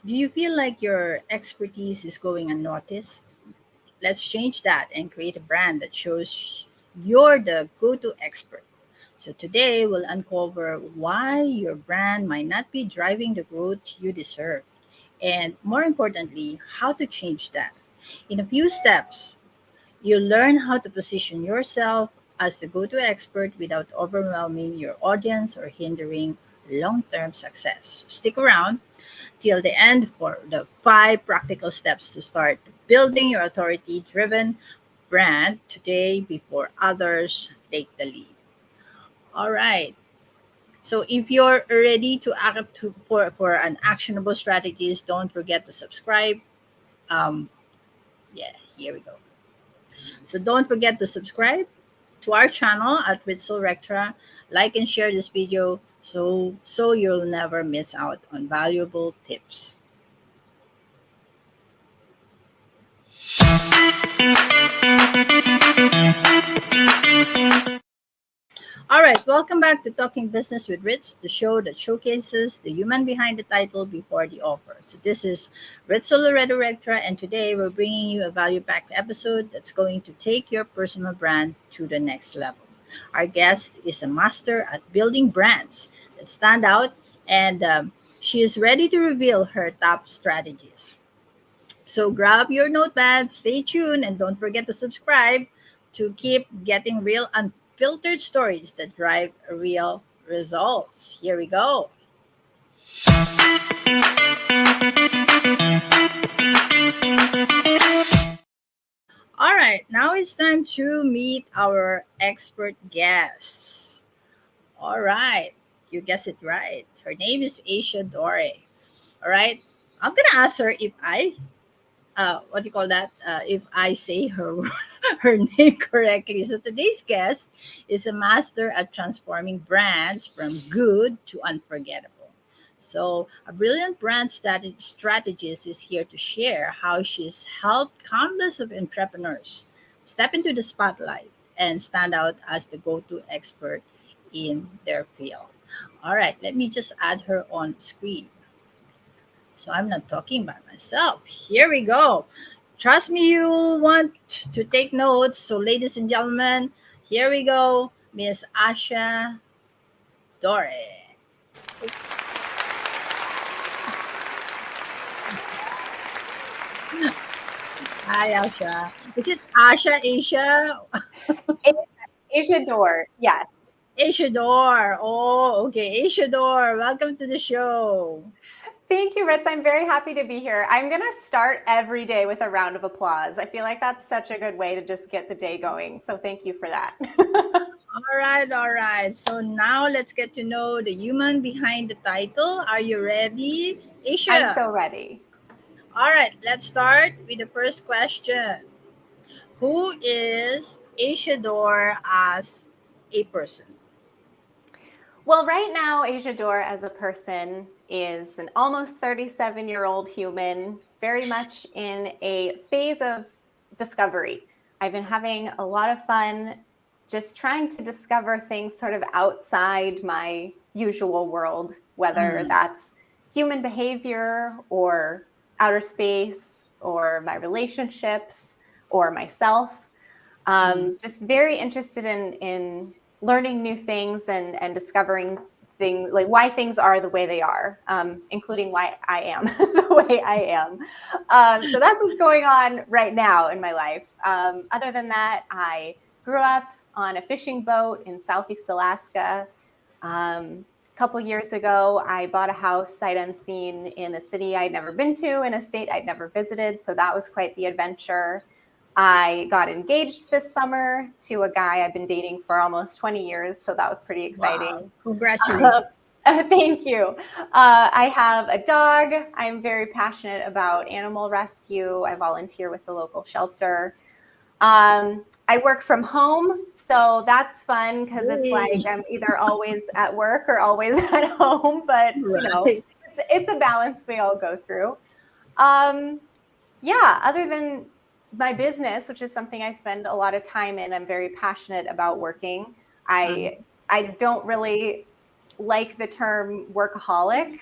Do you feel like your expertise is going unnoticed? Let's change that and create a brand that shows you're the go to expert. So, today we'll uncover why your brand might not be driving the growth you deserve, and more importantly, how to change that. In a few steps, you'll learn how to position yourself as the go to expert without overwhelming your audience or hindering long term success. Stick around till the end for the 5 practical steps to start building your authority driven brand today before others take the lead. All right. So if you're ready to act for an actionable strategies, don't forget to subscribe. Um, yeah, here we go. So don't forget to subscribe to our channel at Ritzel Rectra. Like and share this video so you'll never miss out on valuable tips. All right, welcome back to Talking Business with Ritz, the show that showcases the human behind the title before the offer. So this is Ritzel Rectra, and today we're bringing you a value-packed episode that's going to take your personal brand to the next level. Our guest is a master at building brands that stand out, and she is ready to reveal her top strategies. So grab your notepad, stay tuned, and don't forget to subscribe to keep getting real, unfiltered stories that drive real results. Here we go. All right, now it's time to meet our expert guest. All right, you guessed it right. Her name is Asia Dore. All right, I'm gonna ask her if what do you call that? If I say her her name correctly. So today's guest is a master at transforming brands from good to unforgettable. So a brilliant brand strategist is here to share how she's helped countless of entrepreneurs step into the spotlight and stand out as the go-to expert in their field. All right, let me just add her on screen. So I'm not talking by myself. Here we go. Trust me, you'll want to take notes. So, ladies and gentlemen, here we go. Miss Asia Dore. Oops. Hi, Asha. Is it Asha Asia? Asia Dore, yes. Asia Dore. Oh, okay. Asia Dore. Welcome to the show. Thank you, Ritz. I'm very happy to be here. I'm going to start every day with a round of applause. I feel like that's such a good way to just get the day going. So thank you for that. All right, all right. So now let's get to know the human behind the title. Are you ready, Asia? I'm so ready. All right, let's start with the first question. Who is Asia Dore as a person? Well, right now, Asia Dore as a person is an almost 37-year-old human, very much in a phase of discovery. I've been having a lot of fun just trying to discover things sort of outside my usual world, whether that's human behavior or outer space or my relationships or myself. Just very interested in learning new things and discovering things, like why things are the way they are, including why I am the way I am. So that's what's going on right now in my life. Other than that, I grew up on a fishing boat in Southeast Alaska. A couple years ago, I bought a house sight unseen in a city I'd never been to, in a state I'd never visited. So that was quite the adventure. I got engaged this summer to a guy I've been dating for almost 20 years. So that was pretty exciting. Wow. Congratulations. Thank you. I have a dog. I'm very passionate about animal rescue. I volunteer with the local shelter. I work from home, so that's fun because it's like I'm either always at work or always at home, but it's a balance we all go through. Other than my business, which is something I spend a lot of time in, I'm very passionate about working. I don't really like the term workaholic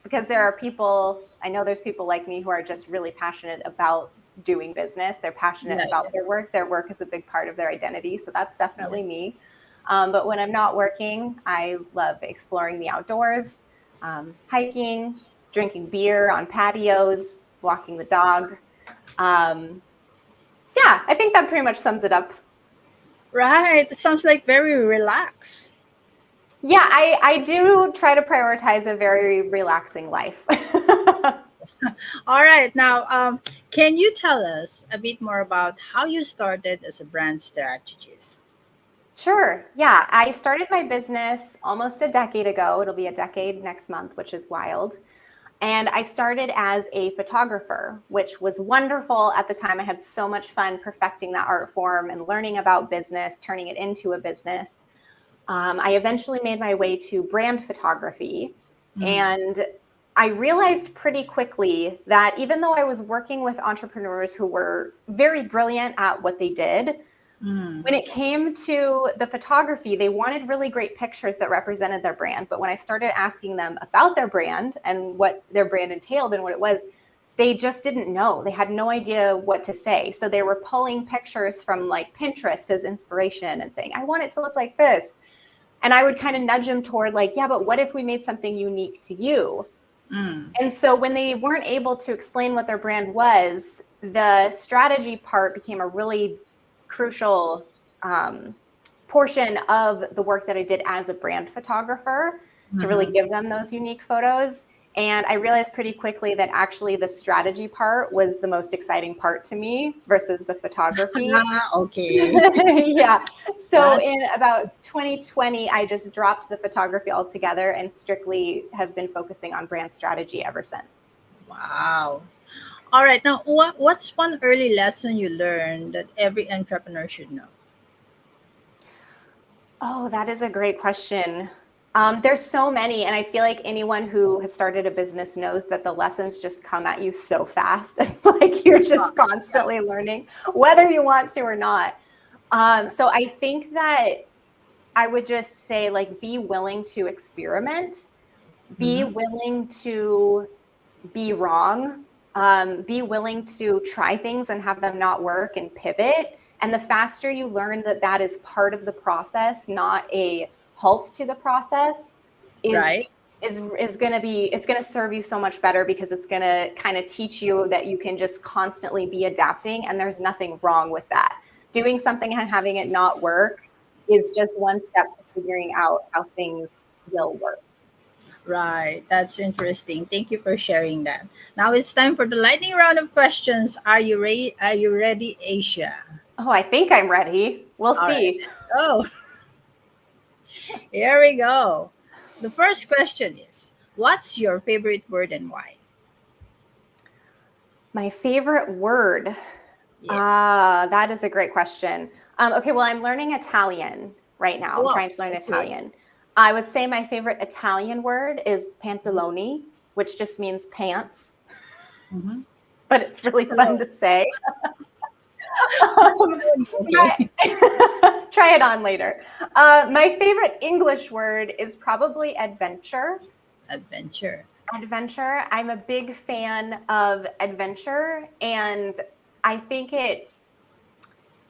because there are people, I know there's people like me who are just really passionate about doing business. They're passionate Right. about their work. Their work is a big part of their identity. So that's definitely Yes. me. But when I'm not working, I love exploring the outdoors, hiking, drinking beer on patios, walking the dog. Um, yeah, I think that pretty much sums it up. Right. It sounds like very relaxed. Yeah, I do try to prioritize a very relaxing life. All right. Now, can you tell us a bit more about how you started as a brand strategist? Sure. Yeah. I started my business almost a decade ago. It'll be a decade next month, which is wild. And I started as a photographer, which was wonderful at the time. I had so much fun perfecting that art form and learning about business, turning it into a business. I eventually made my way to brand photography. Mm, And I realized pretty quickly that even though I was working with entrepreneurs who were very brilliant at what they did, mm, when it came to the photography, they wanted really great pictures that represented their brand. But when I started asking them about their brand and what their brand entailed and what it was, they just didn't know. They had no idea what to say. So they were pulling pictures from like Pinterest as inspiration and saying, I want it to look like this. And I would kind of nudge them toward like, yeah, but what if we made something unique to you? mm. And so when they weren't able to explain what their brand was, the strategy part became a really crucial portion of the work that I did as a brand photographer to really Mhm. give them those unique photos. And I realized pretty quickly that actually the strategy part was the most exciting part to me versus the photography. Ah, okay. Yeah. So That's in about 2020, I just dropped the photography altogether and strictly have been focusing on brand strategy ever since. wow. All right. Now, what's one early lesson you learned that every entrepreneur should know? Oh, that is a great question. There's so many, and I feel like anyone who has started a business knows that the lessons just come at you so fast. It's like you're Oh, just yeah. constantly learning, whether you want to or not. So I think that I would just say, like, be willing to experiment, be Mhm. willing to be wrong, be willing to try things and have them not work and pivot. And the faster you learn that that is part of the process, not a halt to the process, is Right. is going to be, it's going to serve you so much better because it's going to kind of teach you that you can just constantly be adapting and there's nothing wrong with that. Doing something and having it not work is just one step to figuring out how things will work. Right. That's interesting. Thank you for sharing that. Now it's time for the lightning round of questions. Are you ready? Are you ready, Asia? Oh, I think I'm ready. We'll All right. see. Let's go. Here we go. The first question is, what's your favorite word and why? My favorite word. Yes. That is a great question. Okay, well, I'm learning Italian right now. I'm Wow. trying to learn Okay. Italian. I would say my favorite Italian word is pantaloni, which just means pants, Mm-hmm. but it's really fun Hello. to say. Um, Okay. my- try it on later. My favorite English word is probably adventure. Adventure. Adventure. I'm a big fan of adventure, and I think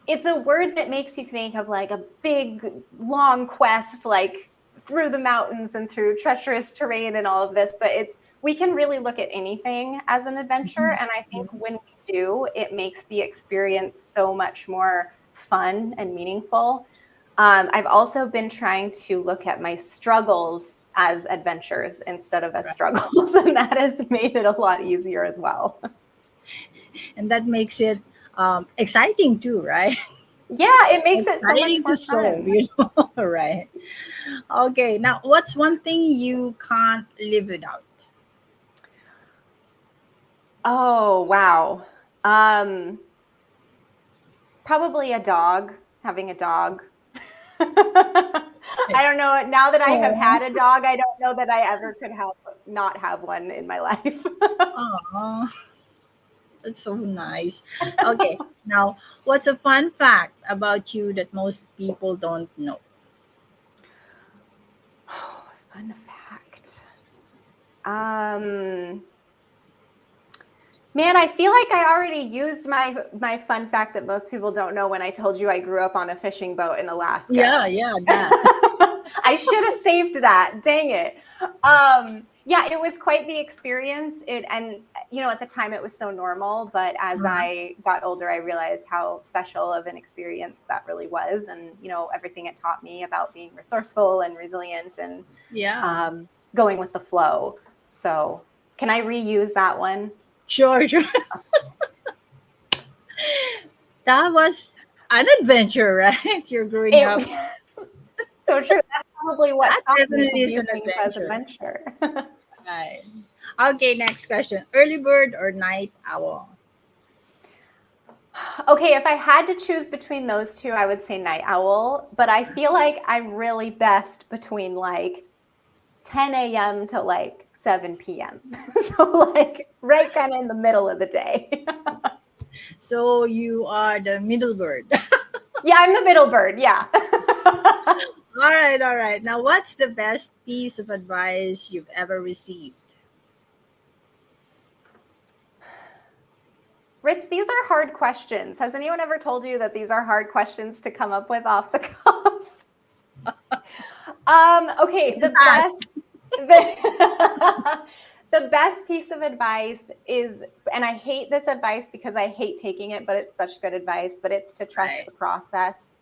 it's a word that makes you think of like a big long quest, like through the mountains and through treacherous terrain and all of this, but it's, we can really look at anything as an adventure, Mhm. and I think when we do, it makes the experience so much more fun and meaningful. I've also been trying to look at my struggles as adventures instead of as Right. struggles, and that has made it a lot easier as well. And that makes it exciting too, right? Yeah, it makes it so much Exciting to more solve, fun. you know, right? Okay, now what's one thing you can't live without? Oh, wow. Um, Probably a dog, having a dog. I don't know. Now that I have Oh, had a dog, I don't know that I ever could have not have one in my life. oh, that's so nice. Okay, now what's a fun fact about you that most people don't know? Oh, fun fact. Man, I feel like I already used my fun fact that most people don't know when I told you I grew up on a fishing boat in Alaska. Yeah, that. I should have saved that. Dang it. Yeah, it was quite the experience. And at the time it was so normal, but as I got older, I realized how special of an experience that really was, and everything it taught me about being resourceful and resilient and going with the flow. So, can I reuse that one? Sure. That was an adventure, right? You're growing up. So true. That's probably what That taught me to definitely is view an things as adventure. adventure. Right. Okay, next question. Early bird or night owl? Okay, if I had to choose between those two, I would say night owl, but I feel like I'm really best between like 10 a.m. to like 7 p.m. So like right kind of in the middle of the day. So you are the middle bird. Yeah, I'm the middle bird. Yeah. All right. Now, what's the best piece of advice you've ever received? Ritz, these are hard questions. Has anyone ever told you that these are hard questions to come up with off the cuff? Okay, the best piece of advice is, and I hate this advice because I hate taking it, but it's such good advice, but it's to trust the process.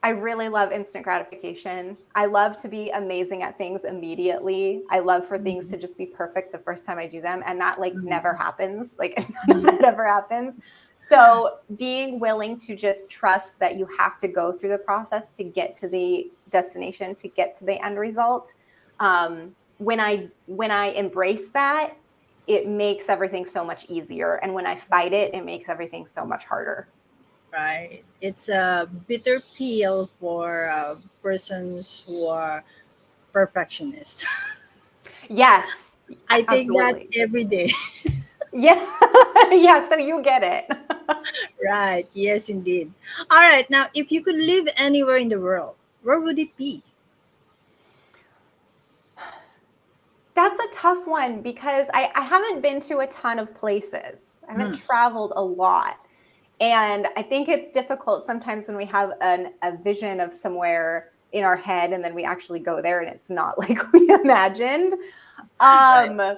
I really love instant gratification. I love to be amazing at things immediately. I love for things to just be perfect the first time I do them. And that like never happens. Like none of that ever happens. So being willing to just trust that you have to go through the process to get to the destination, to get to the end result. When I embrace that, it makes everything so much easier. And when I fight it, it makes everything so much harder. Right. It's a bitter pill for persons who are perfectionists. Yes. I take absolutely. that every day. Yeah. Yeah. So you get it. Right. Yes, indeed. All right. Now, if you could live anywhere in the world, where would it be? That's a tough one because I haven't been to a ton of places. I haven't traveled a lot. And I think it's difficult sometimes when we have a vision of somewhere in our head and then we actually go there and it's not like we imagined. Right.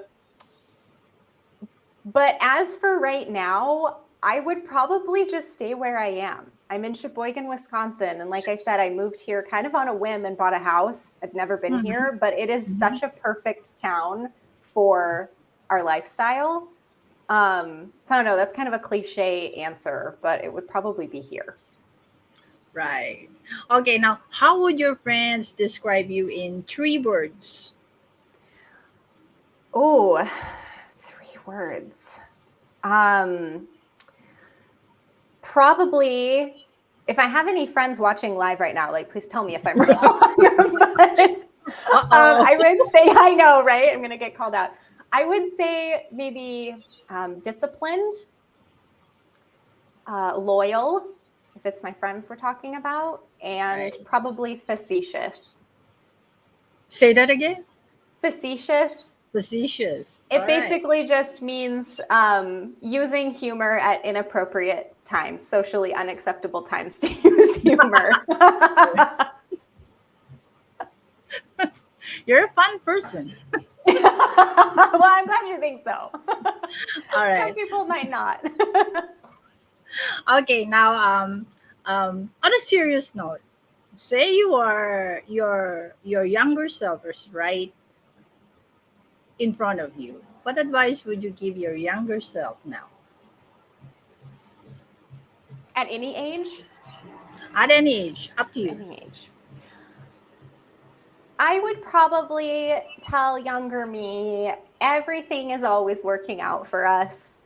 But as for right now, I would probably just stay where I am. I'm in Sheboygan, Wisconsin. And like I said, I moved here kind of on a whim and bought a house. I've never been here, but it is such a perfect town for our lifestyle. So I don't know, that's kind of a cliche answer, but it would probably be here. Right. Okay, now how would your friends describe you in 3 words? Oh, 3 words. Probably, if I have any friends watching live right now, like please tell me if I'm wrong. But, I would say, I know, right? I'm gonna get called out. I would say maybe disciplined, loyal, if it's my friends we're talking about, and probably facetious. Say that again. Facetious. Facetious. It basically just means using humor at inappropriate times, socially unacceptable times to use humor. You're a fun person. Well, I'm glad you think so. All right. Some people might not. Okay, now on a serious note, say you are your younger self is right in front of you. What advice would you give your younger self now? At any age? At any age, up to you. Any age. I would probably tell younger me everything is always working out for us.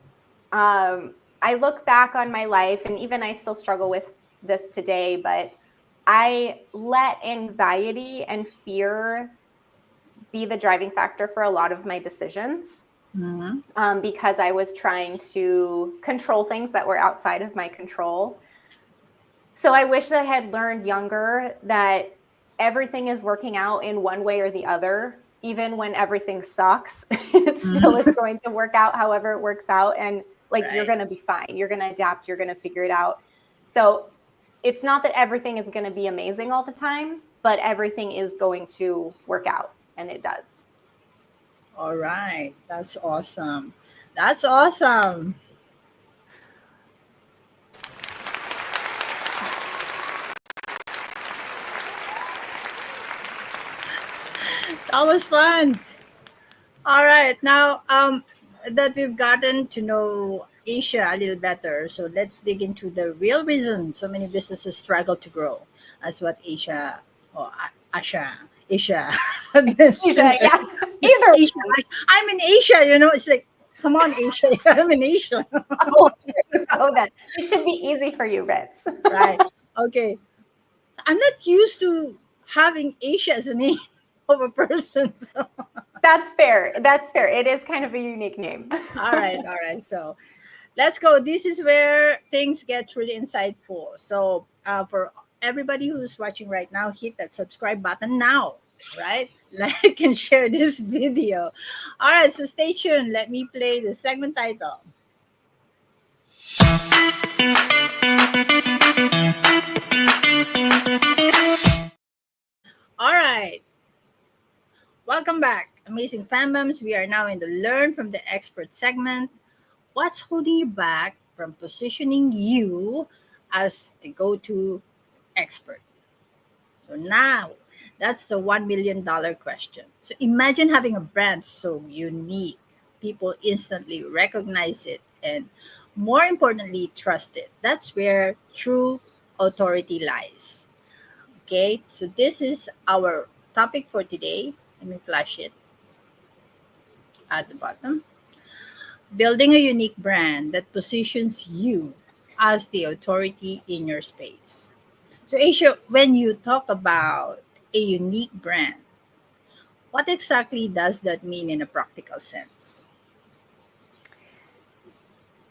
I look back on my life, and even I still struggle with this today, but I let anxiety and fear be the driving factor for a lot of my decisions. Because I was trying to control things that were outside of my control. So I wish that I had learned younger that everything is working out in one way or the other. even when everything sucks, it still is going to work out however it works out. And like, you're Right. going to be fine. You're going to adapt. You're going to figure it out. So it's not that everything is going to be amazing all the time, but everything is going to work out, and it does. All right. That's awesome. That's awesome. That was fun. All right. Now, that we've gotten to know Asia a little better, so let's dig into the real reason so many businesses struggle to grow. As what Asia, or Asia Asia, mentioned. yeah, either Asia, way. I'm in Asia. It's like, come on, Asia. I'm in Asia. Oh, oh, then it should be easy for you, Ritz. Right. Okay. I'm not used to having Asia as a name of a person. So. That's fair. That's fair. It is kind of a unique name. All right. All right. So let's go. This is where things get really insightful. So, for everybody who's watching right now, hit that subscribe button now, right? Like and share this video. All right, so stay tuned. Let me play the segment title. All right, welcome back, amazing fanboms. We are now in the Learn from the Expert segment. What's holding you back from positioning you as the go to expert? So now that's the $1 million question. So imagine having a brand so unique, people instantly recognize it, and more importantly, trust it. That's where true authority lies. Okay, so this is our topic for today. Let me flash it at the bottom. Building a unique brand that positions you as the authority in your space. So, Asia, when you talk about a unique brand, what exactly does that mean in a practical sense?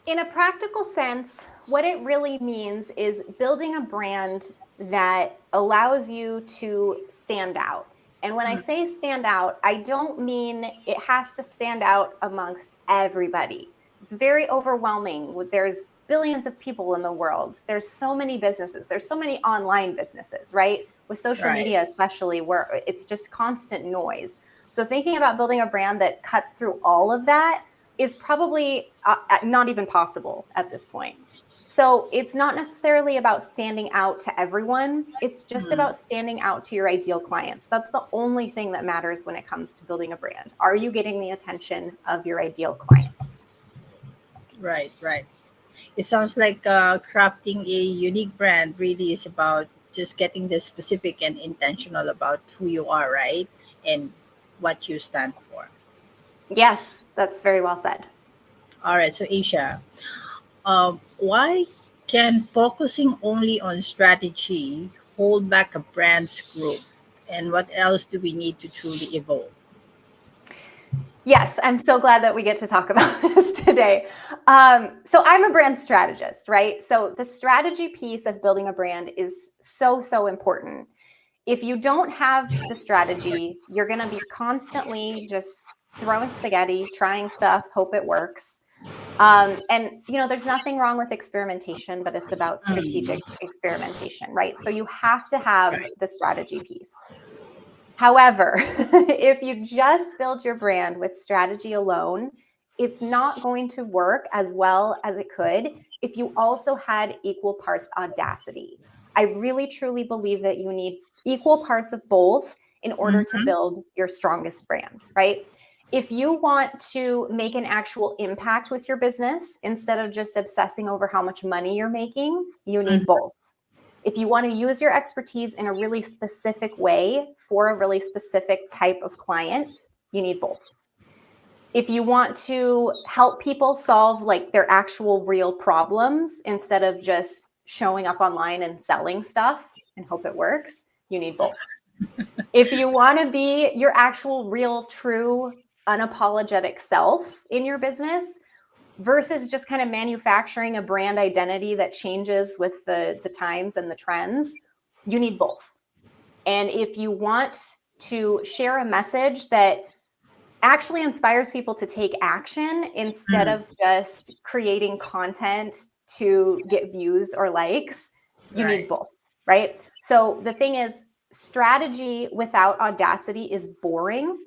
In a practical sense, what it really means is building a brand that allows you to stand out. And when I Mm, say stand out, I don't mean it has to stand out amongst everybody. It's very overwhelming. There's billions of people in the world. There's so many businesses. There's so many online businesses, right? With social right. media, especially, where it's just constant noise. So thinking about building a brand that cuts through all of that is probably not even possible at this point. So it's not necessarily about standing out to everyone. It's just Mm, about standing out to your ideal clients. That's the only thing that matters when it comes to building a brand. Are you getting the attention of your ideal clients? right, right. It sounds like crafting a unique brand really is about just getting this specific and intentional about who you are, right? And what you stand for. Yes, that's very well said. All right, so Asia, why can focusing only on strategy hold back a brand's growth? And what else do we need to truly evolve? Yes, I'm so glad that we get to talk about this today. So I'm a brand strategist, right? So the strategy piece of building a brand is so, so important. If you don't have the strategy, you're going to be constantly just throwing spaghetti, trying stuff, hope it works. And there's nothing wrong with experimentation, but it's about Mm, strategic experimentation, right? So you have to have right. the strategy piece. However, if you just build your brand with strategy alone, it's not going to work as well as it could if you also had equal parts audacity. I really truly believe that you need equal parts of both in order to Mhm, build your strongest brand, right? If you want to make an actual impact with your business instead of just obsessing over how much money you're making, you need mhm, both. If you want to use your expertise in a really specific way for a really specific type of client, you need both. If you want to help people solve like their actual real problems instead of just showing up online and selling stuff and hope it works, you need both. If you want to be your actual, real, true, unapologetic self in your business versus just kind of manufacturing a brand identity that changes with the times and the trends, you need both. And if you want to share a message that actually inspires people to take action instead of just creating content to get views or likes. You need Right. both, right? So the thing is, strategy without audacity is boring,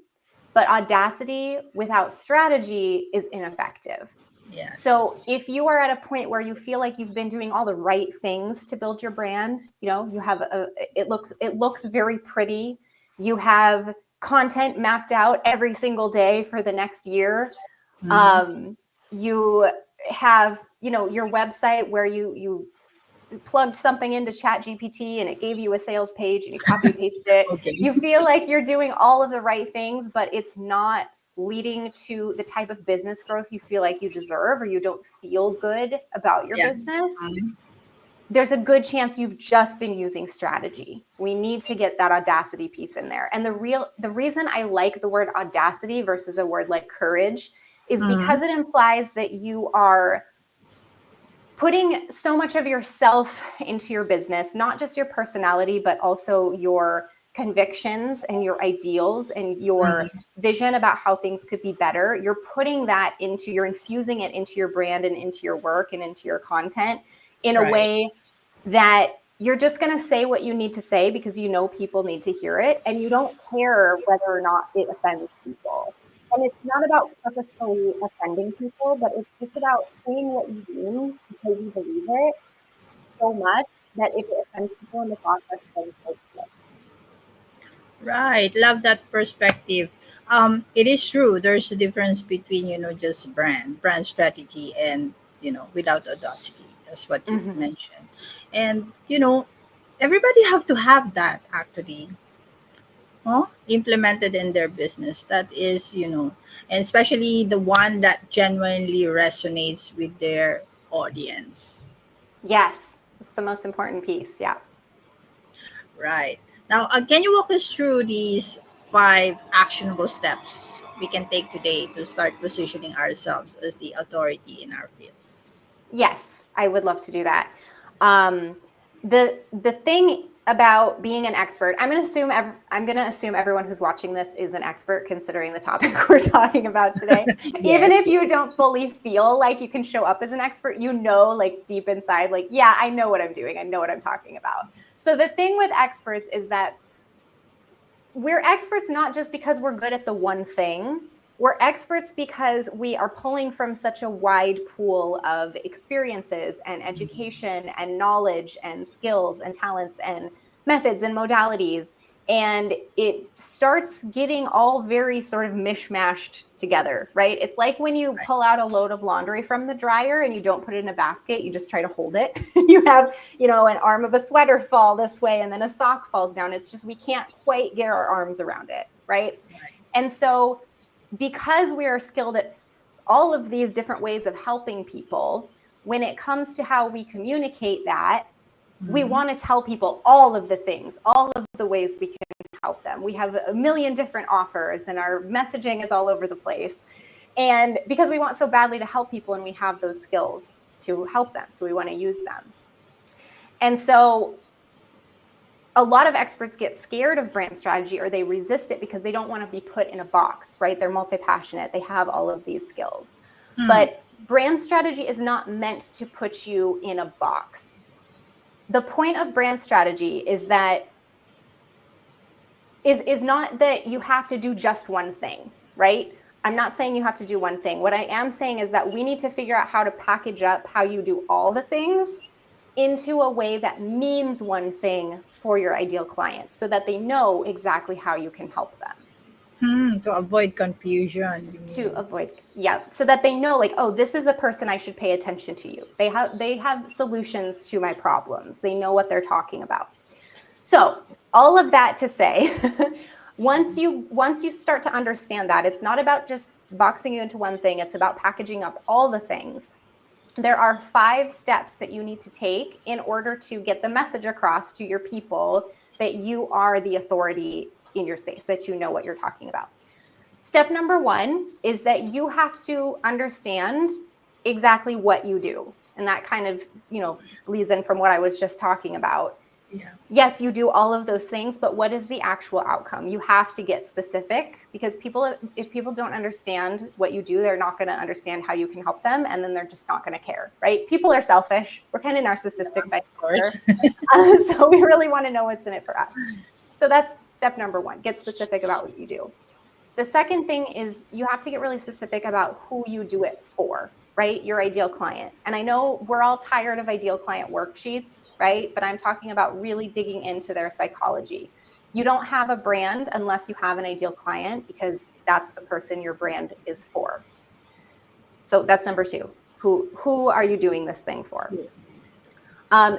but audacity without strategy is ineffective. Yes. So if you are at a point where you feel like you've been doing all the right things to build your brand, you know, you have it looks very pretty. You have content mapped out every single day for the next year. Mhm. You have, you know, your website where you plugged something into Chat GPT and it gave you a sales page and you copy paste it. Okay. You feel like you're doing all of the right things, but it's not leading to the type of business growth you feel like you deserve, or you don't feel good about your Yeah. business. Mhm. There's a good chance you've just been using strategy. We need to get that audacity piece in there. And the reason I like the word audacity versus a word like courage is Mhm. because it implies that you are putting so much of yourself into your business, not just your personality, but also your convictions and your ideals and your Mhm. vision about how things could be better. You're infusing it into your brand and into your work and into your content in a Right. way that you're just going to say what you need to say because you know people need to hear it, and you don't care whether or not it offends people. And it's not about purposefully offending people, but it's just about saying what you mean because you believe it so much that if it offends people in the process, then so be it. Right. Love that perspective. It is true. There's a difference between, just brand strategy and, without audacity. That's what you Mhm. mentioned. And, everybody have to have that actually, implemented in their business. That is, and especially the one that genuinely resonates with their audience. Yes, it's the most important piece. Yeah. Right. Now, can you walk us through these 5 actionable steps we can take today to start positioning ourselves as the authority in our field? Yes, I would love to do that. Um, the thing about being an expert, I'm going to assume everyone who's watching this is an expert, considering the topic we're talking about today. Even Yes. if you don't fully feel like you can show up as an expert, you know, like deep inside, like, yeah, I know what I'm doing. I know what I'm talking about. So the thing with experts is that we're experts not just because we're good at the one thing. We're experts because we are pulling from such a wide pool of experiences and education and knowledge and skills and talents and methods and modalities. And it starts getting all very sort of mishmashed together, right? It's like when you Right. pull out a load of laundry from the dryer and you don't put it in a basket, you just try to hold it. You have, an arm of a sweater fall this way and then a sock falls down. It's just we can't quite get our arms around it, right? Right. And so because we are skilled at all of these different ways of helping people, when it comes to how we communicate that, we Mhm. want to tell people all of the things, all of the ways we can help them. We have a million different offers and our messaging is all over the place. And because we want so badly to help people and we have those skills to help them, so we want to use them. And so a lot of experts get scared of brand strategy, or they resist it because they don't want to be put in a box, right? They're multi-passionate. They have all of these skills. Hmm. But brand strategy is not meant to put you in a box. The point of brand strategy is not that you have to do just one thing, right? I'm not saying you have to do one thing. What I am saying is that we need to figure out how to package up how you do all the things into a way that means one thing for your ideal client so that they know exactly how you can help them. To avoid confusion, you To mean? avoid, yeah, so that they know, like, oh, this is a person I should pay attention to. You, they have solutions to my problems. They know what they're talking about. So all of that to say, once you start to understand that it's not about just boxing you into one thing, it's about packaging up all the things. There are 5 steps that you need to take in order to get the message across to your people that you are the authority in your space, that you know what you're talking about. Step number 1 is that you have to understand exactly what you do. And that kind of, bleeds in from what I was just talking about. Yeah. Yes, you do all of those things, but what is the actual outcome? You have to get specific, because if people don't understand what you do, they're not going to understand how you can help them, and then they're just not going to care, right? People are selfish. We're kind of narcissistic by Of course. nature. So we really want to know what's in it for us. So that's step number one, get specific about what you do. The second thing is you have to get really specific about who you do it for, right? Your ideal client. And I know we're all tired of ideal client worksheets, right? But I'm talking about really digging into their psychology. You don't have a brand unless you have an ideal client, because that's the person your brand is for. So that's number two. Who are you doing this thing for?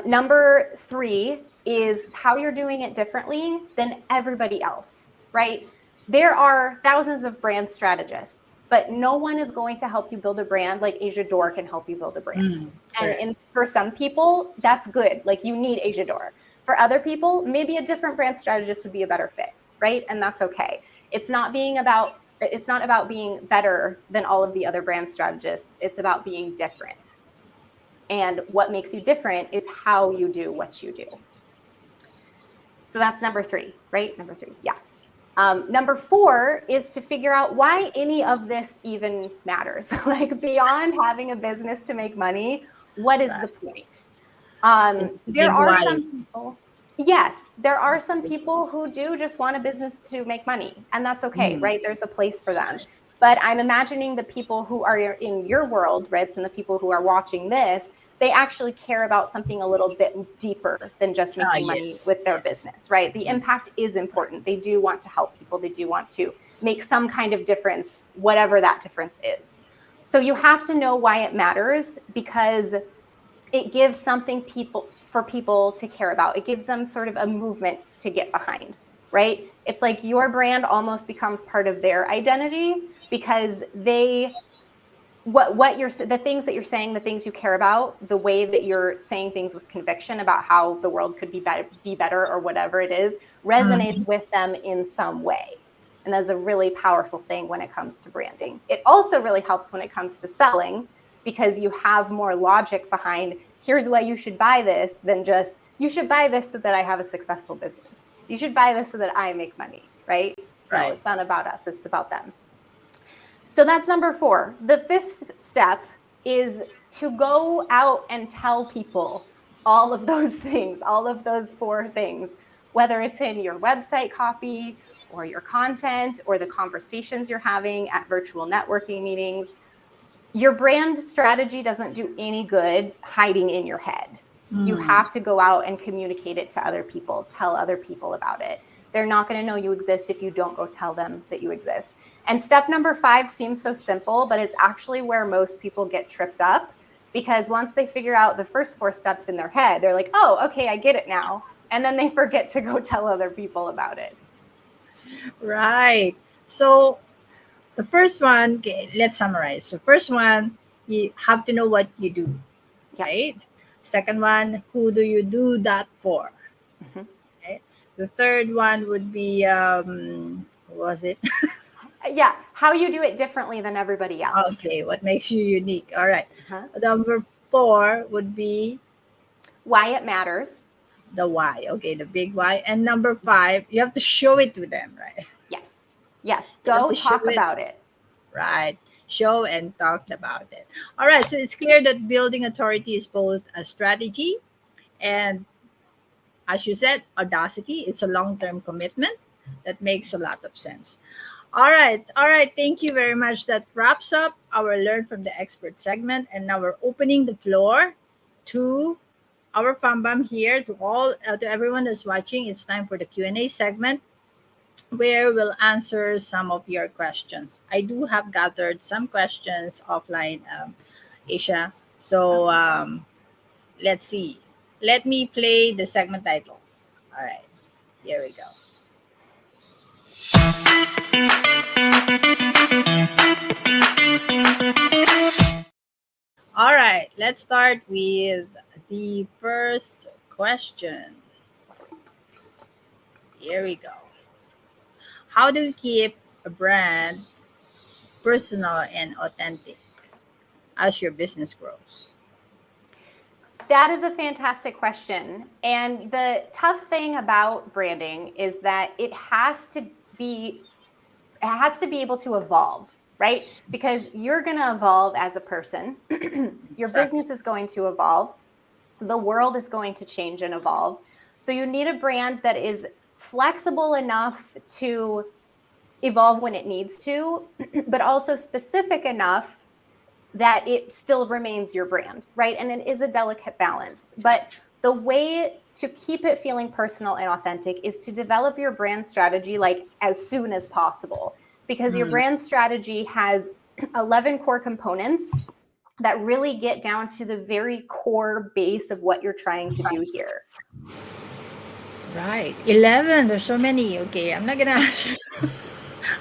Number three is how you're doing it differently than everybody else, right? There are thousands of brand strategists, but no one is going to help you build a brand like Asia Dore can help you build a brand. And for some people, that's good. Like, you need Asia Dore. For other people, maybe a different brand strategist would be a better fit, right? And that's okay. It's not about being better than all of the other brand strategists. It's about being different. And what makes you different is how you do what you do. So that's number three, right? Number three, yeah. Number four is to figure out why any of this even matters. Like, beyond having a business to make money, what is the point? There are some people, yes, there are some people who do just want a business to make money, and that's okay, right? There's a place for them. But I'm imagining the people who are in your world, Ritz, and the people who are watching this, they actually care about something a little bit deeper than just making money with their business, right? The impact is important. They do want to help people. They do want to make some kind of difference, whatever that difference is. So you have to know why it matters, because it gives something for people to care about. It gives them sort of a movement to get behind, right? It's like your brand almost becomes part of their identity, because the things that you're saying, the things you care about, the way that you're saying things with conviction about how the world could be better or whatever it is, resonates with them in some way. And that's a really powerful thing when it comes to branding. It also really helps when it comes to selling, because you have more logic behind, here's why you should buy this, than just, you should buy this so that I have a successful business. You should buy this so that I make money, right? No, it's not about us. It's about them. So that's number four. The fifth step is to go out and tell people all of those things, all of those four things, whether it's in your website copy or your content or the conversations you're having at virtual networking meetings. Your brand strategy doesn't do any good hiding in your head. You have to go out and communicate it to other people, tell other people about it. They're not going to know you exist if you don't go tell them that you exist. And step number 5 seems so simple, but it's actually where most people get tripped up, because once they figure out the first 4 steps in their head, they're like, oh, okay, I get it now. And then they forget to go tell other people about it. Right. So the first one, okay, let's summarize. So first one, you have to know what you do, right? Second one, who do you do that for? Right? The third one would be, what was it? Yeah, how you do it differently than everybody else. Okay, what makes you unique? All right. Number 4 would be why it matters. The why. Okay, the big why. And number 5, you have to show it to them, right? Yes. Go talk about it. Right. Show and talk about it. All right. So it's clear that building authority is both a strategy and, as you said, audacity. It's a long-term commitment that makes a lot of sense. All right. All right. Thank you very much. That wraps up our Learn from the Expert segment. And now we're opening the floor to our Pambam here, to everyone that's watching. It's time for the Q&A segment, where we'll answer some of your questions. I do have gathered some questions offline, Asia. So let's see. Let me play the segment title. All right. Here we go. All right, let's start with the first question. Here we go. How do you keep a brand personal and authentic as your business grows? That is a fantastic question. And the tough thing about branding is that be it has to be able to evolve, right? Because you're going to evolve as a person. Your Exactly. business is going to evolve. The world is going to change and evolve. So you need a brand that is flexible enough to evolve when it needs to, but also specific enough that it still remains your brand, right? And it is a delicate balance. But the way to keep it feeling personal and authentic is to develop your brand strategy like as soon as possible, because your Mm, brand strategy has 11 core components that really get down to the very core base of what you're trying to do here. right. 11. There's so many. Okay, I'm not gonna ask you.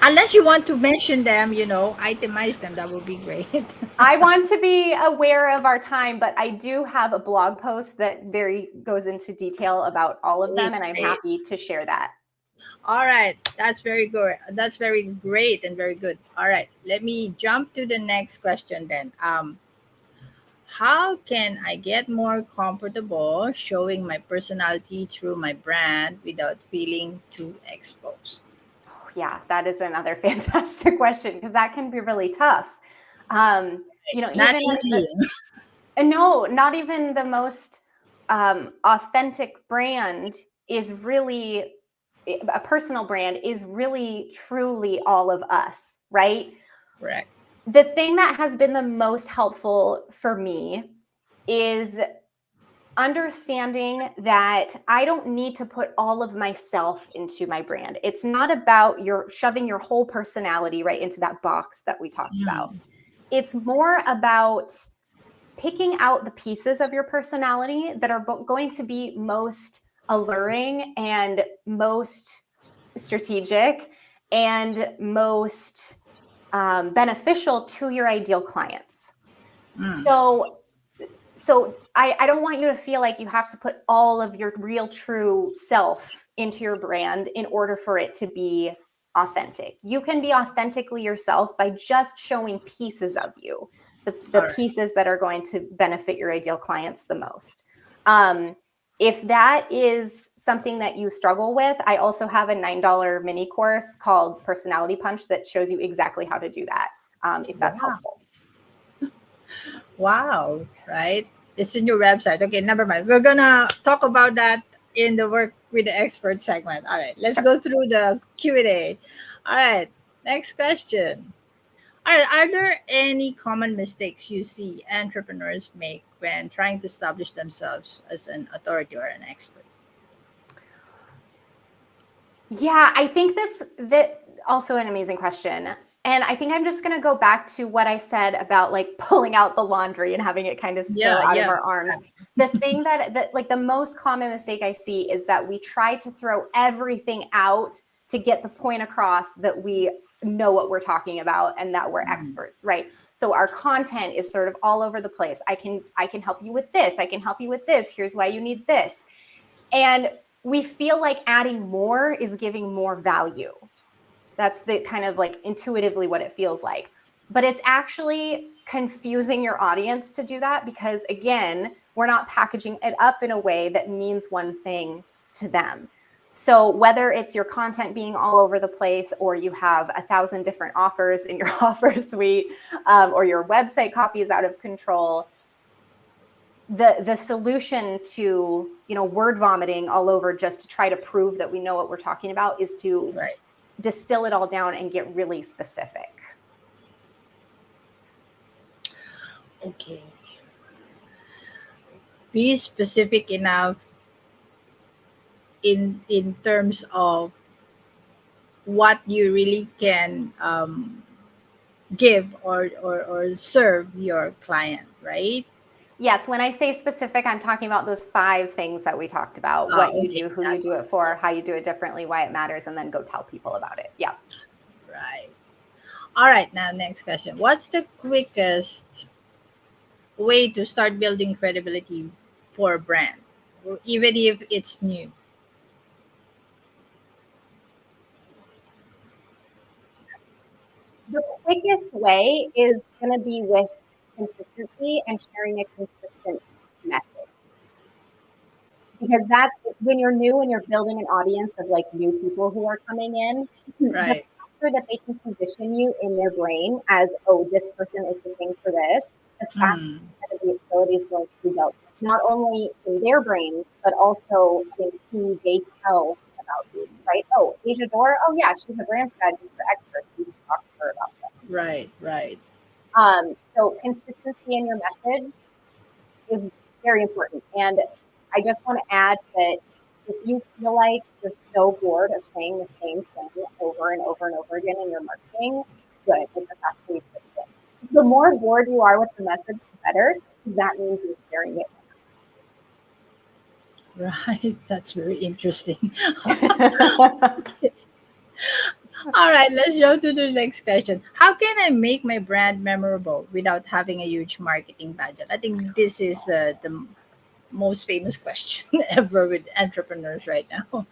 Unless you want to mention them, itemize them. That would be great. I want to be aware of our time, but I do have a blog post that very goes into detail about all of them, Great, and I'm great. happy to share that. All right, that's very good. That's very great and very good. All right, let me jump to the next question then. How can I get more comfortable showing my personality through my brand without feeling too exposed? Oh, yeah, that is another fantastic question because that can be really tough. Not Even easy. no, not even the most authentic brand is really a personal brand is really truly all of us, right? Correct. The thing that has been the most helpful for me is understanding that I don't need to put all of myself into my brand. It's not about your shoving your whole personality right into that box that we talked about. Mm, It's more about picking out the pieces of your personality that are going to be most alluring and most strategic and most beneficial to your ideal clients. mm. So I don't want you to feel like you have to put all of your real true self into your brand in order for it to be authentic. You can be authentically yourself by just showing pieces of you, the All right. pieces that are going to benefit your ideal clients the most. Um, if that is something that you struggle with, I also have a $9 mini course called Personality Punch that shows you exactly how to do that, if that's Wow. helpful. Wow. Right. It's in your website. Okay, never mind. We're gonna talk about that in the work with the expert segment. All right. Let's Sure. go through the Q&A. All right. Next question. All right. Are there any common mistakes you see entrepreneurs make when trying to establish themselves as an authority or an expert? Yeah, I think that also an amazing question. And I think I'm just going to go back to what I said about like pulling out the laundry and having it kind of spill Yeah, out of yeah. our arms. The thing that like the most common mistake I see is that we try to throw everything out to get the point across that we know what we're talking about and that we're Mm, experts, right? So our content is sort of all over the place. I can help you with this. I can help you with this. Here's why you need this. And we feel like adding more is giving more value. That's the kind of like intuitively what it feels like. But it's actually confusing your audience to do that because, again, we're not packaging it up in a way that means one thing to them. So, whether it's your content being all over the place, or you have 1,000 different offers in your offer suite, or your website copy is out of control, the solution to word vomiting all over just to try to prove that we know what we're talking about is to right. distill it all down and get really specific. Okay. Be specific enough in terms of what you really can give or serve your client, right? Yes, when I say specific, I'm talking about those 5 things that we talked about: what you Okay, do, who you that do one. it for, how you Yes. do it differently, why it matters, and then go tell people about it. Yeah. Right. All right, now next question. What's the quickest way to start building credibility for a brand, even if it's new? The quickest way is going to be with consistency and sharing a consistent message. because that's when you're new and you're building an audience of like new people who are coming in, the Right. faster that they can position you in their brain as, oh, this person is the thing for this, the faster Mm, that the ability is going to be built, not only in their brains, but also in who they tell about you, right? Oh, Asia Dore, oh yeah, she's a brand strategist for expert. You can talk to her about right. Right. so consistency in your message is very important. And I just want to add that if you feel like you're so bored of saying the same thing over and over and over again in your marketing, good, because that's where you fix it. The more bored you are with the message, the better, because that means you're sharing it. Right. That's very interesting. that. All right, let's jump to the next question. How can I make my brand memorable without having a huge marketing budget? I think this is the most famous question ever with entrepreneurs right now.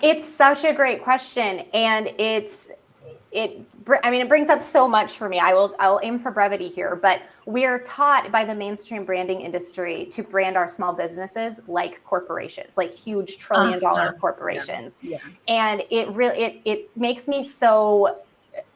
It's such a great question, and I mean, it brings up so much for me. I'll aim for brevity here, but we're taught by the mainstream branding industry to brand our small businesses like corporations, like huge trillion-dollar Yeah, corporations. yeah, And it makes me so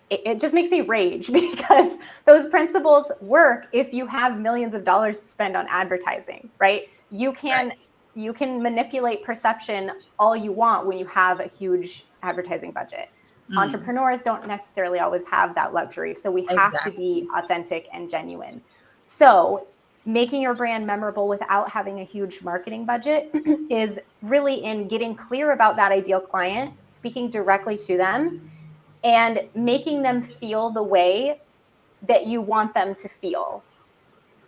it just makes me rage because those principles work if you have millions of dollars to spend on advertising, right? right. You can manipulate perception all you want when you have a huge advertising budget. Mm, Entrepreneurs don't necessarily always have that luxury, so we have to be exactly. authentic and genuine. So making your brand memorable without having a huge marketing budget is really in getting clear about that ideal client, speaking directly to them, and making them feel the way that you want them to feel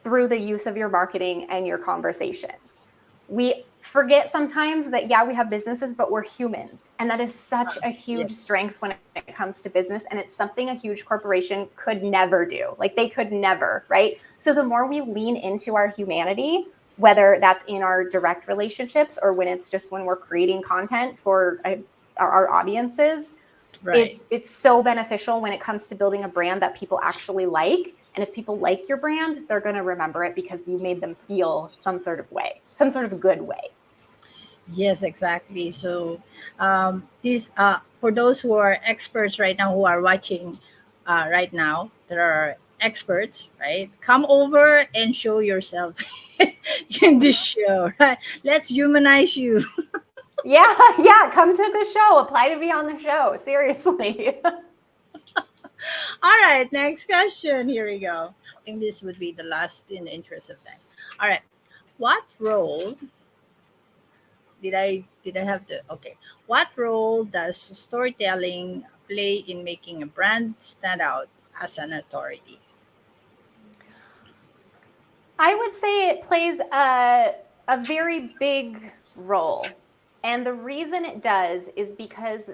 through the use of your marketing and your conversations. We forget sometimes that, yeah, we have businesses, but we're humans. And that is such a huge Yes. strength when it comes to business. And it's something a huge corporation could never do. Like they could never, right? So the more we lean into our humanity, whether that's in our direct relationships or when it's just when we're creating content for our audiences, Right. it's so beneficial when it comes to building a brand that people actually like. And if people like your brand, they're going to remember it because you made them feel some sort of way, some sort of good way. Yes, exactly. So, these for those who are experts right now who are watching right now, there are experts, right? Come over and show yourself in this show, right? Let's humanize you. Yeah, yeah, come to the show, apply to be on the show, seriously. All right, next question. Here we go. I think this would be the last in the interest of time. All right, what role did I have to? Okay, what role does storytelling play in making a brand stand out as an authority? I would say it plays a very big role. And the reason it does is because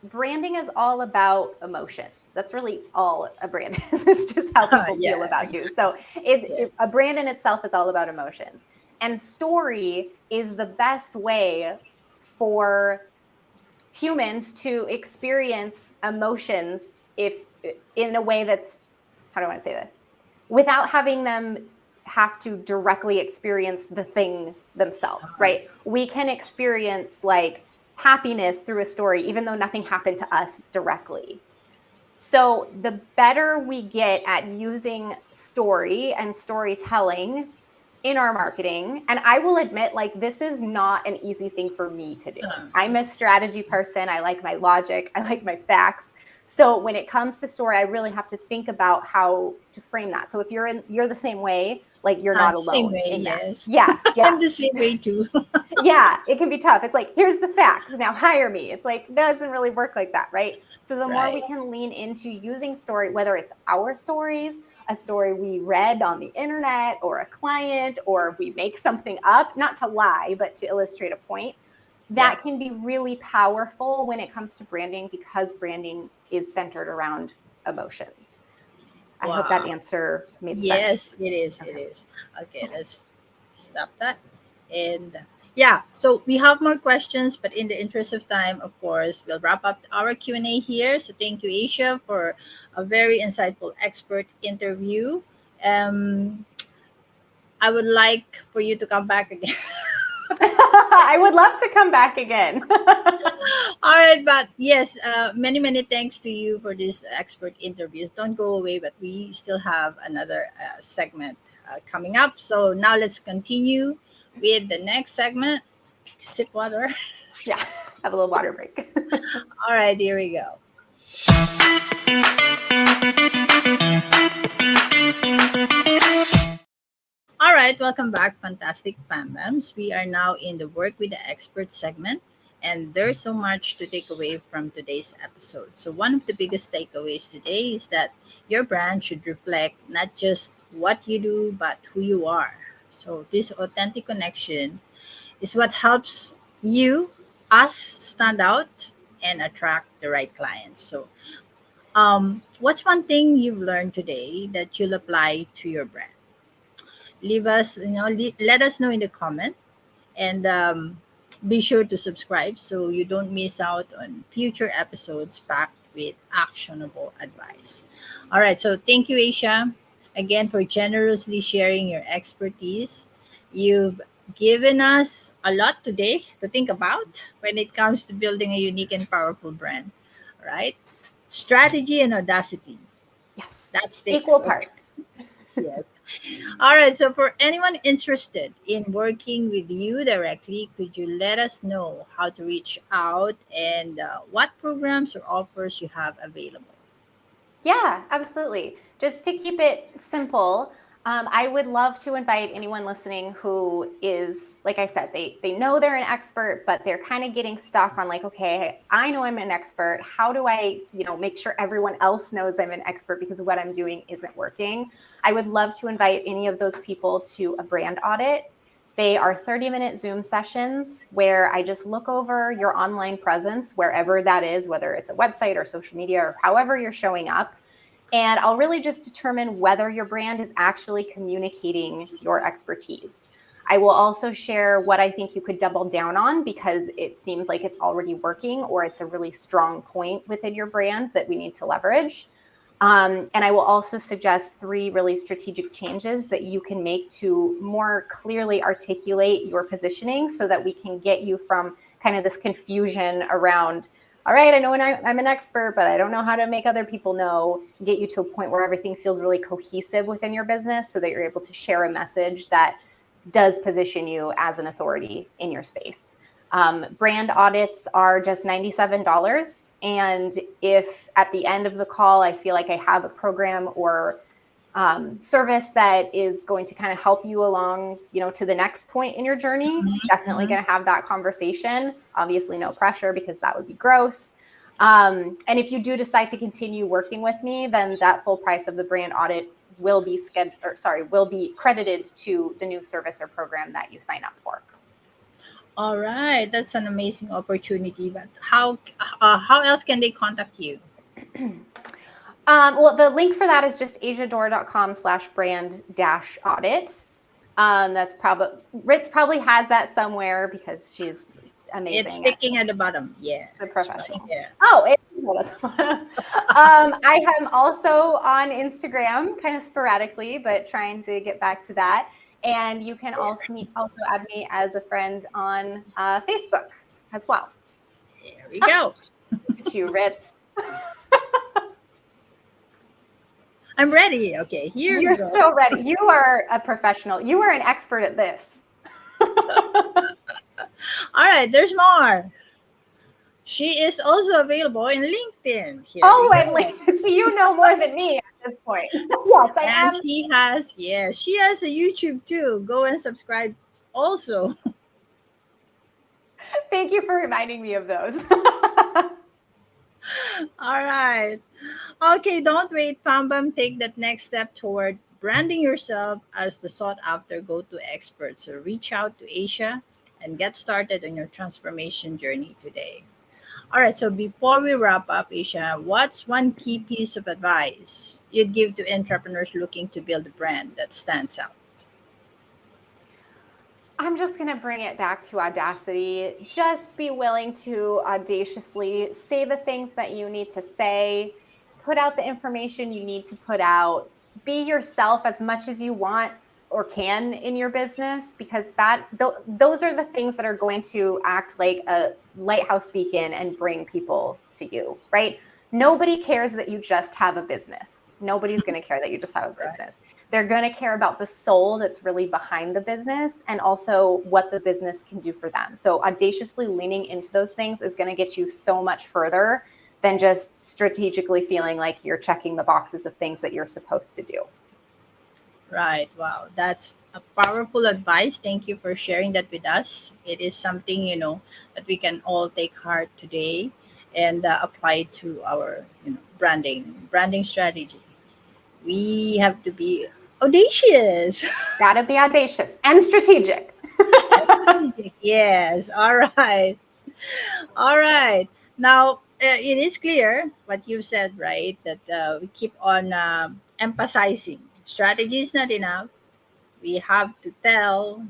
branding is all about emotions. That's really all a brand is. It's just how people feel Yeah. about you. So a Yes. brand in itself is all about emotions. And story is the best way for humans to experience emotions if in a way that's, how do I want to say this, without having them have to directly experience the thing themselves, right? We can experience like happiness through a story even though nothing happened to us directly. So the better we get at using story and storytelling in our marketing, and I will admit, like, this is not an easy thing for me to do. I'm a Yes. strategy person. I like my logic. I like my facts. So when it comes to story, I really have to think about how to frame that. So if you're the same way, like you're not Same alone way. in that. Yes. Yeah, yeah. I'm the same way too. Yeah, it can be tough. It's like, here's the facts. Now hire me. It's like, doesn't really work like that, right? So the more we Right. can lean into using story, whether it's our stories, a story we read on the internet, or a client, or we make something up, not to lie, but to illustrate a point, Yeah. that can be really powerful when it comes to branding because branding is centered around emotions. I hope that Wow. answer made Yes, sense. it is. It Okay. is. Okay, let's stop that. And yeah, so we have more questions, but in the interest of time, of course, we'll wrap up our Q&A here. So thank you, Asia, for a very insightful expert interview. Um, I would like for you to come back again. I would love to come back again. All right, but yes, many thanks to you for these expert interviews. Don't go away, but we still have another segment coming up. So now let's continue with the next segment. Sip water. Yeah, have a little water break. All right, here we go. All right, welcome back, fantastic fanbams. We are now in the work with the expert segment, and there's so much to take away from today's episode. So, one of the biggest takeaways today is that your brand should reflect not just what you do, but who you are. So, this authentic connection is what helps you, us, stand out and attract the right clients. So, what's one thing you've learned today that you'll apply to your brand? Leave us, let us know in the comment, and be sure to subscribe so you don't miss out on future episodes packed with actionable advice. All right, so thank you, Asia, again for generously sharing your expertise. You've given us a lot today to think about when it comes to building a unique and powerful brand. All right, strategy and audacity. Yes, That sticks. equal Okay. parts. Yes. All right. So, for anyone interested in working with you directly, could you let us know how to reach out and what programs or offers you have available? Yeah, absolutely. Just to keep it simple, I would love to invite anyone listening who is, like I said, they know they're an expert, but they're kind of getting stuck on like, okay, I know I'm an expert. How do I, make sure everyone else knows I'm an expert because what I'm doing isn't working? I would love to invite any of those people to a brand audit. They are 30-minute Zoom sessions where I just look over your online presence, wherever that is, whether it's a website or social media or however you're showing up. And I'll really just determine whether your brand is actually communicating your expertise. I will also share what I think you could double down on because it seems like it's already working or it's a really strong point within your brand that we need to leverage. And I will also suggest 3 really strategic changes that you can make to more clearly articulate your positioning so that we can get you from kind of this confusion around, all right, I know I'm an expert, but I don't know how to make other people know, get you to a point where everything feels really cohesive within your business so that you're able to share a message that does position you as an authority in your space. Brand audits are just $97. And if at the end of the call, I feel like I have a program or service that is going to kind of help you along, to the next point in your journey, definitely going to have that conversation. Obviously, no pressure because that would be gross. And if you do decide to continue working with me, then that full price of the brand audit will be credited to the new service or program that you sign up for. All right, that's an amazing opportunity. But how else can they contact you? Well, the link for that is just asiadore.com/brand-audit. That's probably Ritz probably has that somewhere because she's amazing. It's sticking at the bottom. Yeah, She's a professional. Right. Oh, I am also on Instagram, kind of sporadically, but trying to get back to that. And you can also add me as a friend on Facebook as well. There we go. Look at you, Ritz. I'm ready. Okay, here You're we go. so ready. You are a professional. You are an expert at this. All right, there's more. She is also available in LinkedIn. Here and LinkedIn. So you know more than me at this point. Yes, I am. And she has a YouTube too. Go and subscribe also. Thank you for reminding me of those. All right. Okay, don't wait, Pambam. Take that next step toward branding yourself as the sought after go to expert. So reach out to Asia and get started on your transformation journey today. All right, so before we wrap up, Asia, what's one key piece of advice you'd give to entrepreneurs looking to build a brand that stands out? I'm just going to bring it back to audacity. Just be willing to audaciously say the things that you need to say, put out the information you need to put out, be yourself as much as you want. or can in your business, because those are the things that are going to act like a lighthouse beacon and bring people to you, right? Nobody cares that you just have a business. Nobody's going to care that you just have a business. They're going to care about the soul that's really behind the business, and also what the business can do for them. So audaciously leaning into those things is going to get you so much further than just strategically feeling like you're checking the boxes of things that you're supposed to do. Right. Wow. That's a powerful advice. Thank you for sharing that with us. It is something, that we can all take heart today and apply to our, branding strategy. We have to be audacious. Gotta be audacious and strategic. And strategic. Yes. All right. All right. Now, it is clear what you said, right? That we keep on emphasizing strategy is not enough. We have to tell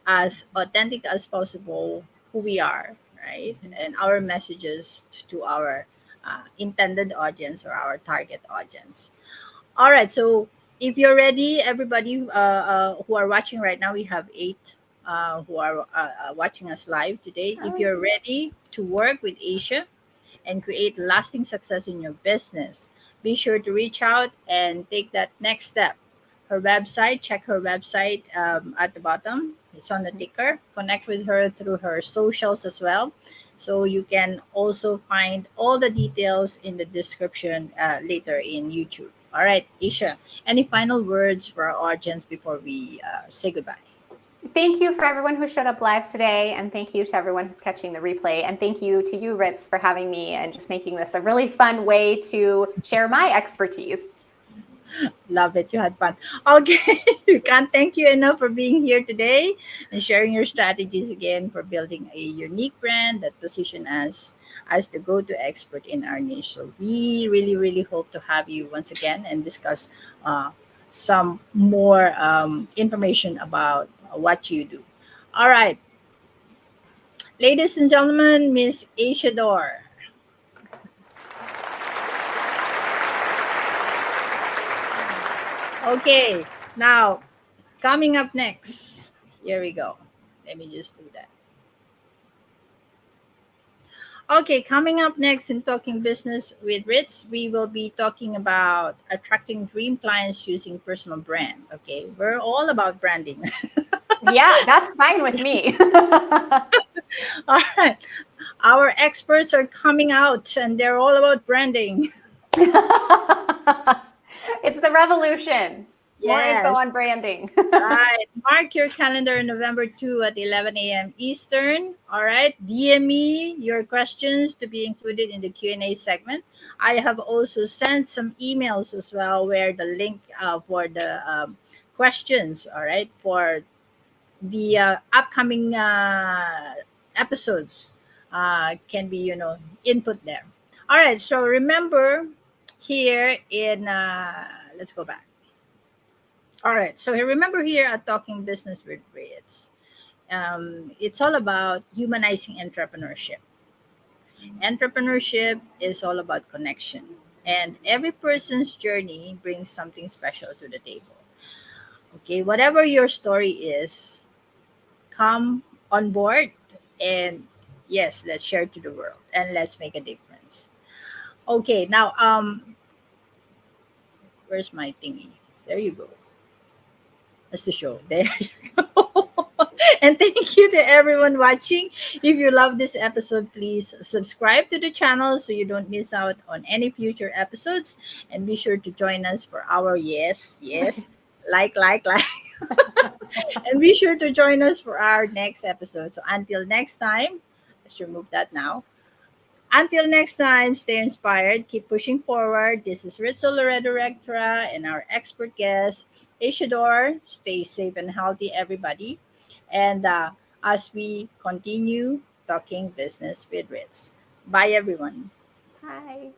as authentic as possible who we are, right? And our messages to our intended audience or our target audience. All right. So if you're ready, everybody who are watching right now, we have eight who are watching us live today. If you're ready to work with Asia and create lasting success in your business, be sure to reach out and take that next step. Her website, check her website at the bottom. It's on the ticker. Connect with her through her socials as well. So you can also find all the details in the description later in YouTube. All right, Isha, any final words for our audience before we say goodbye? Thank you for everyone who showed up live today, and thank you to everyone who's catching the replay, and thank you to you, Ritz, for having me and just making this a really fun way to share my expertise. Love it. You had fun. Okay. We can't thank you enough for being here today and sharing your strategies again for building a unique brand that position us as the go-to expert in our niche. So we really, really hope to have you once again and discuss uh, some more information about what you do. All right. Ladies and gentlemen, Miss Asia Dore. Okay. Now, coming up next, here we go. Let me just do that. Okay, coming up next in Talking Business with Ritz, we will be talking about attracting dream clients using personal brand. Okay, we're all about branding. Yeah, that's fine with me. All right, our experts are coming out and they're all about branding. It's the revolution. More info Yes. on branding. Right. Mark your calendar November 2 at 11 a.m. Eastern. All right. DM me your questions to be included in the Q&A segment. I have also sent some emails as well where the link for the questions, all right, for the upcoming episodes can be, input there. All right. So remember here in, let's go back. All right. So remember here at Talking Business with Ritz, it's all about humanizing entrepreneurship. Entrepreneurship is all about connection, and every person's journey brings something special to the table. Okay, whatever your story is, come on board, and yes, let's share to the world and let's make a difference. Okay, now where's my thingy? There you go. That's the show. There you go. And thank you to everyone watching. If you love this episode, please subscribe to the channel so you don't miss out on any future episodes. And be sure to join us for our yes, like. And be sure to join us for our next episode. So until next time, let's remove that now. Until next time, stay inspired, keep pushing forward. This is Ritzel Rectra and our expert guest, Asia Dore. Stay safe and healthy, everybody. And as we continue talking business with Ritz. Bye, everyone. Hi.